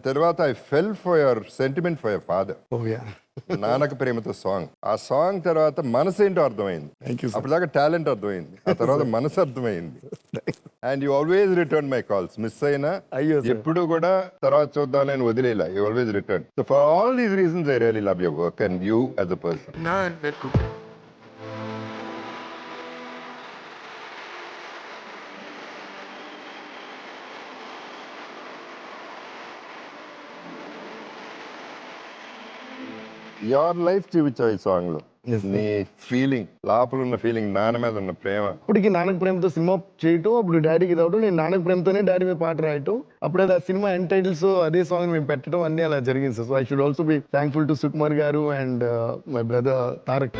తర్వాత I fell for your sentiment for your father. Oh yeah, Nannaku Prematho song. ఆ song తర్వాత మనసు ఏంటో అర్థమైంది. Thank you sir. అప్పటిదాకా టాలెంట్ అర్థమైంది, ఆ తర్వాత మనసు అర్థమైంది. And you always return my calls. Miss అయినా అయ్యో సార్. ఎప్పుడు కూడా తర్వాత చూద్దాం నేను వదిలేలా. You always return. So for all these reasons I really love your work and you as a person. Your life చూపించావు ఈ సాంగ్ లో. Yes, sir. నీ ఫీలింగ్, లోపల ఉన్న ఫీలింగ్, నాన్న మీద ఉన్న ప్రేమ. అప్పటికి నాన్నకు ప్రేమతో సినిమా చేయటం, అప్పుడు డాడీకి ఇదవడం, నేను నాన్నకు ప్రేమతోనే డాడీ మీద పాట రాయటం, అప్పుడే ఆ సినిమా ఎండ్ టైటిల్స్ అదే సాంగ్ మేము పెట్టడం అన్నీ అలా జరిగింది sir. So I should also be thankful to Sukumar గారు అండ్ మై బ్రదర్ తారక్.